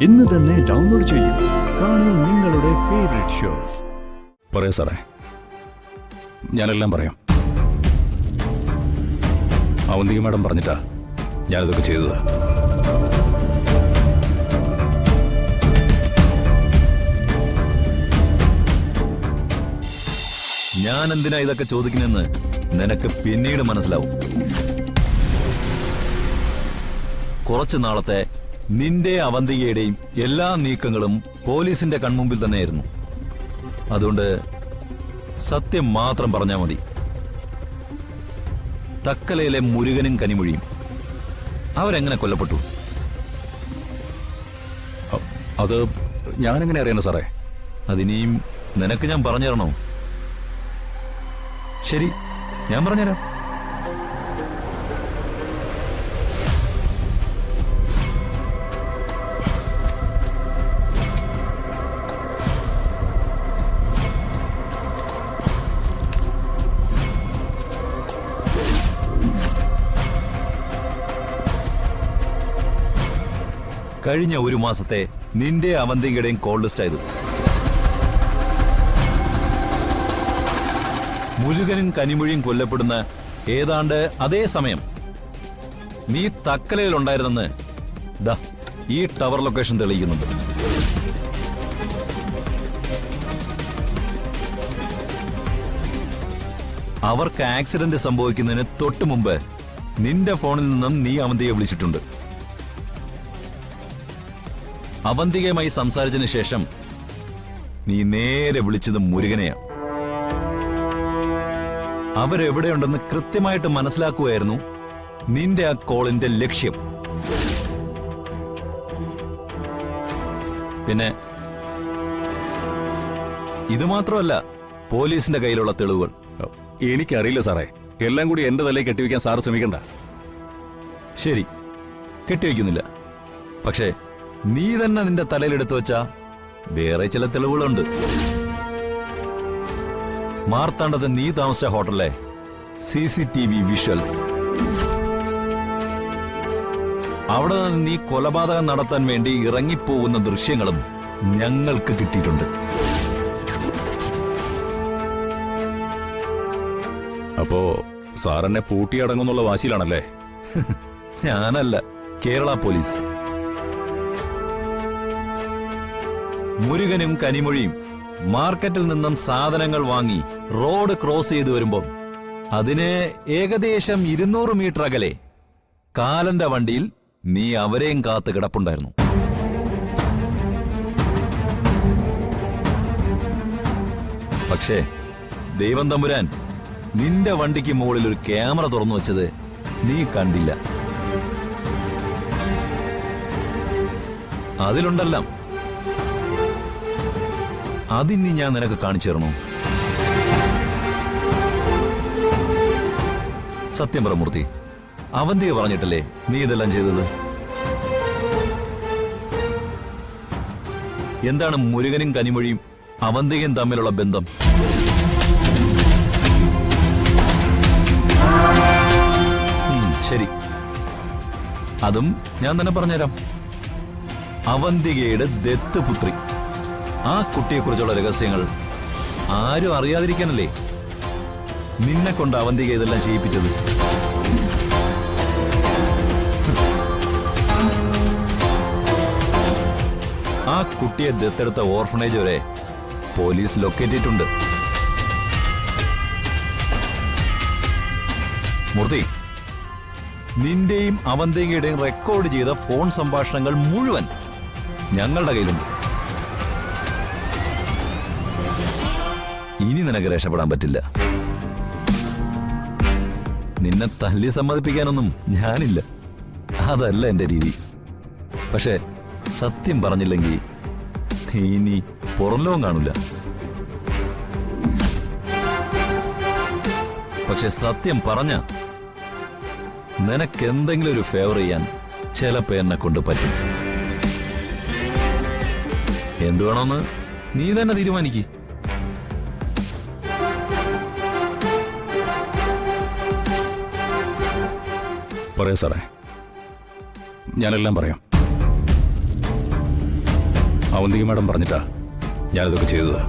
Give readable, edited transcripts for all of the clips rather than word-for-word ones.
ഇന്ന് തന്നെ ഡൗൺലോഡ് ചെയ്യൂ. കാണൂ നിങ്ങളുടെ ഫേവറേറ്റ് ഷോസ്. പറയാ സാറേ, ഞാനെല്ലാം പറയാം. അവന്തിക മാഡം പറഞ്ഞിട്ടാ ഞാനിതൊക്കെ ചെയ്തത്. ഞാൻ എന്തിനാ ഇതൊക്കെ ചോദിക്കുന്നെന്ന് നിനക്ക് പിന്നീട് മനസ്സിലാവും. കുറച്ചു നാളത്തെ നിന്റെ അവന്തികയുടെയും എല്ലാ നീക്കങ്ങളും പോലീസിന്റെ കൺമുമ്പിൽ തന്നെയായിരുന്നു. അതുകൊണ്ട് സത്യം മാത്രം പറഞ്ഞാൽ മതി. തക്കലയിലെ മുരുകനും കനിമൊഴിയും അവരെങ്ങനെ കൊല്ലപ്പെട്ടു? അത് ഞാനെങ്ങനെ അറിയണം സാറേ? അതിനിയും നിനക്ക് ഞാൻ പറഞ്ഞു തരണോ? ശരി, ഞാൻ പറഞ്ഞുതരാം. കഴിഞ്ഞ ഒരു മാസത്തെ നിന്റെ അവന്തികയുടെയും കോൾ ലിസ്റ്റ് ആയത്. മുരുകനും കനിമൊഴിയും കൊല്ലപ്പെടുന്ന ഏതാണ്ട് അതേ സമയം നീ തക്കലയിലുണ്ടായിരുന്നെന്ന് ദാ ഈ ടവർ ലൊക്കേഷൻ തെളിയിക്കുന്നുണ്ട്. അവർക്ക് ആക്സിഡന്റ് സംഭവിക്കുന്നതിന് തൊട്ടു മുമ്പ് നിന്റെ ഫോണിൽ നിന്നും നീ അവന്തികയെ വിളിച്ചിട്ടുണ്ട്. അവന്തികയുമായി സംസാരിച്ചതിന് ശേഷം നീ നേരെ വിളിച്ചത് മുരുകനെയാണ്. അവരെവിടെയുണ്ടെന്ന് കൃത്യമായിട്ട് മനസ്സിലാക്കുകയായിരുന്നു നിന്റെ ആ കോളിന്റെ ലക്ഷ്യം. പിന്നെ ഇത് മാത്രമല്ല പോലീസിന്റെ കയ്യിലുള്ള തെളിവുകൾ. എനിക്കറിയില്ല സാറേ, എല്ലാം കൂടി എന്റെ തലയിൽ കെട്ടിവെക്കാൻ സാറ് ശ്രമിക്കണ്ട. ശരി, കെട്ടിവെക്കുന്നില്ല. പക്ഷേ നീ തന്നെ നിന്റെ തലയിലെടുത്തു വെച്ച വേറെ ചില തെളിവുകളുണ്ട്. മാർത്താണ്ഡത്ത് നീ താമസിച്ച ഹോട്ടലിലെ CCTV വിഷ്വൽസ്. അവിടെ നിന്ന് നീ കൊലപാതകം നടത്താൻ വേണ്ടി ഇറങ്ങിപ്പോകുന്ന ദൃശ്യങ്ങളും ഞങ്ങൾക്ക് കിട്ടിയിട്ടുണ്ട്. അപ്പോ സാറെന്നെ പൂട്ടിയടങ്ങുന്നുള്ള വാശിയിലാണല്ലേ? ഞാനല്ല, കേരള പോലീസ്. മുരുകനും കനിമൊഴിയും മാർക്കറ്റിൽ നിന്നും സാധനങ്ങൾ വാങ്ങി റോഡ് ക്രോസ് ചെയ്തു വരുമ്പോൾ അതിന് ഏകദേശം 200 മീറ്റർ അകലെ കാലന്റെ വണ്ടിയിൽ നീ അവരെയും കാത്ത് കിടപ്പുണ്ടായിരുന്നു. പക്ഷേ ദൈവം തമ്പുരാൻ നിന്റെ വണ്ടിക്ക് മുകളിൽ ഒരു ക്യാമറ തുറന്നു വെച്ചത് നീ കണ്ടില്ല. അതിലുണ്ടെല്ലാം. അതിനി ഞാൻ നിനക്ക് കാണിച്ചു തരണോ? സത്യം പറ മൂർത്തി, അവന്തിക പറഞ്ഞിട്ടല്ലേ നീ ഇതെല്ലാം ചെയ്തത്? എന്താണ് മുരുകനും കനിമൊഴിയും അവന്തികയും തമ്മിലുള്ള ബന്ധം? ശരി, അതും ഞാൻ തന്നെ പറഞ്ഞുതരാം. അവന്തികയുടെ ദത്ത് പുത്രി, ആ കുട്ടിയെക്കുറിച്ചുള്ള രഹസ്യങ്ങൾ ആരും അറിയാതിരിക്കാനല്ലേ നിന്നെ കൊണ്ട് അവന്തിക ഇതെല്ലാം ചെയ്യിപ്പിച്ചത്. ആ കുട്ടിയെ ദത്തെടുത്ത ഓർഫനേജ് വരെ പോലീസ് ലൊക്കേറ്റ് ചെയ്തിട്ടുണ്ട്. മൂർത്തി, നിന്റെയും അവന്തികയുടെയും റെക്കോർഡ് ചെയ്ത ഫോൺ സംഭാഷണങ്ങൾ മുഴുവൻ ഞങ്ങളുടെ കയ്യിലുണ്ട്. ഇനി നിനക്ക് രക്ഷപ്പെടാൻ പറ്റില്ല. നിന്നെ തല്ലി സമ്മതിപ്പിക്കാനൊന്നും ഞാനില്ല, അതല്ല എന്റെ രീതി. പക്ഷെ സത്യം പറഞ്ഞില്ലെങ്കിൽ നീ ഇനി പുറം ലോകം കാണില്ല. പക്ഷെ സത്യം പറഞ്ഞ നിനക്കെന്തെങ്കിലും ഒരു ഫേവർ ചെയ്യാൻ ചിലപ്പോ എന്നെ കൊണ്ട് പറ്റും. എന്തു വേണമെന്ന് നീ തന്നെ തീരുമാനിക്ക്. പറയാം സാറേ, ഞാനെല്ലാം പറയാം. അവന്തിക മാഡം പറഞ്ഞിട്ടാ ഞാനിതൊക്കെ ചെയ്തത്.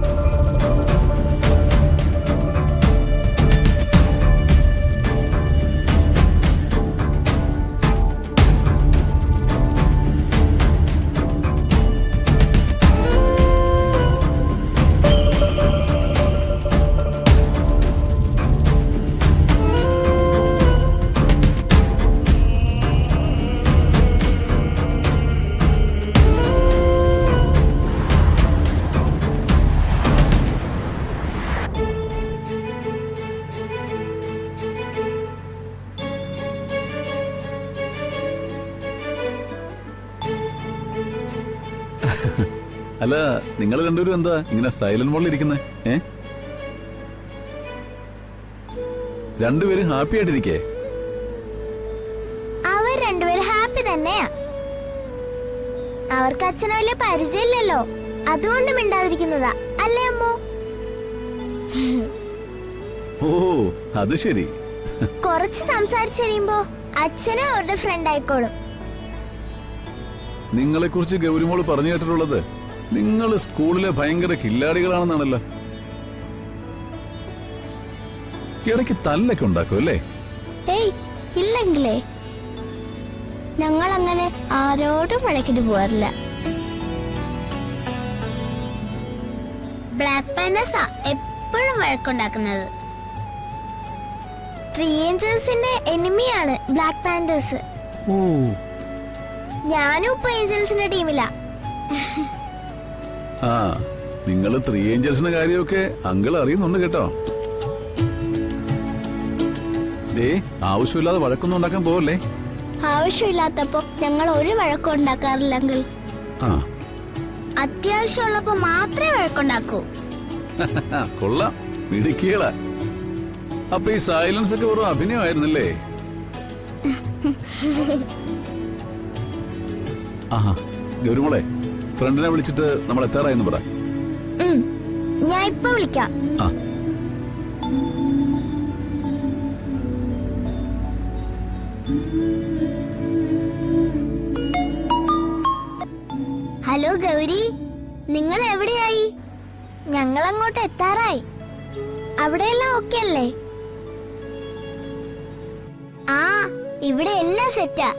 അല്ല, നിങ്ങൾ രണ്ടുപേരും എന്താ ഇങ്ങനെ സൈലന്റ് മോഡിൽ ഇരിക്കുന്നേ? രണ്ടുപേരും ഹാപ്പി ആയിട്ടിരിക്കേ? അവർ രണ്ടുപേരും ഹാപ്പി തന്നെയാ. അവർക്ക് അച്ഛനെ വലിയ പരിചയമില്ലല്ലോ, അതുകൊണ്ട് മിണ്ടാതിരിക്കുന്നതാ. അല്ലേ അമ്മോ? ഓ, അത് ശരി. കുറച്ച് സംസാരിച്ചു കഴിയുമ്പോ അച്ഛനും അവരുടെ ഫ്രണ്ട് ആയിക്കോളും. നിങ്ങളെ കുറിച്ച് ഗൗരിമോള് പറഞ്ഞു കേട്ടിട്ടുള്ളത് നിങ്ങൾ സ്കൂളിലെ ഭയങ്കര കില്ലാടികളാണെന്നാണല്ലോ. ഇടയ്ക്ക് തല്ലൊക്കെ ഉണ്ടാക്കും അല്ലേ? ഏയ് ഇല്ലെങ്കിലേ, ഞങ്ങൾ അങ്ങനെ ആരോടും വഴക്കിട്ട് പോവാറില്ല. ബ്ലാക്ക് പാൻഡേഴ്സാ എപ്പോഴും വഴക്കുണ്ടാക്കുന്നത്. 3 ഏഞ്ചൽസിന്റെ എനിമിയാണ് ബ്ലാക്ക് പാൻഡേഴ്സ്. ഓ, ഞാനും ഇപ്പൊ ഏഞ്ചൽസിന്റെ ടീമിലാ. ആ, നിങ്ങൾ 3 ഏഞ്ചൽസിന്റെ കാര്യമൊക്കെ അങ്കിൾ അറിയുന്നുണ്ട് കേട്ടോ. ആവശ്യമില്ലാതെ വഴക്കൊന്നും ഉണ്ടാക്കാൻ പോവല്ലേ? ആവശ്യമില്ലാത്തപ്പോ ഞങ്ങൾ ഒരു വഴക്കം ഉണ്ടാക്കാറില്ലെങ്കിൽ അത്യാവശ്യമുള്ളപ്പോ മാത്രമേ വഴക്കുണ്ടാക്കൂ. കൊള്ളാം, മിടുക്കികളാ. അപ്പൊ ഈ സൈലൻസ് ഒക്കെ വെറും അഭിനയമായിരുന്നല്ലേ? ആഹാ, ഗൗരിമോളെ, ഫ്രണ്ടിനെ വിളിച്ചിട്ട് നമ്മൾ എത്താറായെന്ന് പറ. ഞാൻ ഇപ്പൊ വിളിക്കാം. ഹലോ ഗൗരി, നിങ്ങൾ എവിടെയായി? ഞങ്ങൾ അങ്ങോട്ട് എത്താറായി. അവിടെയെല്ലാം ഓക്കെ അല്ലേ? ആ, ഇവിടെ എല്ലാം സെറ്റാ.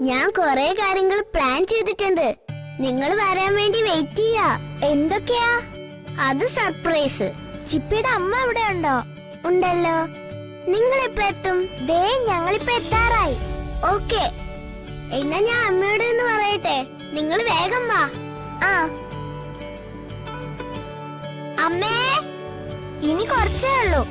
ഞാൻ കുറെ കാര്യങ്ങൾ പ്ലാൻ ചെയ്തിട്ടുണ്ട്. നിങ്ങൾ വരാൻ വേണ്ടി വെയിറ്റ് ചെയ്യാ. എന്തൊക്കെയാ? അത് സർപ്രൈസ്. ചിപ്പിയുടെ അമ്മ ഇവിടെ ഉണ്ടോ? ഉണ്ടല്ലോ. നിങ്ങൾ ഇപ്പൊ എത്തും? ദേ, ഞങ്ങളിപ്പോ എത്താറായി. ഓക്കെ, എന്നാ ഞാൻ അമ്മയോട് എന്ന് പറയട്ടെ. നിങ്ങൾ വേഗം വാ. ആ അമ്മേ, ഇനി കുറച്ചേ ഉള്ളൂ.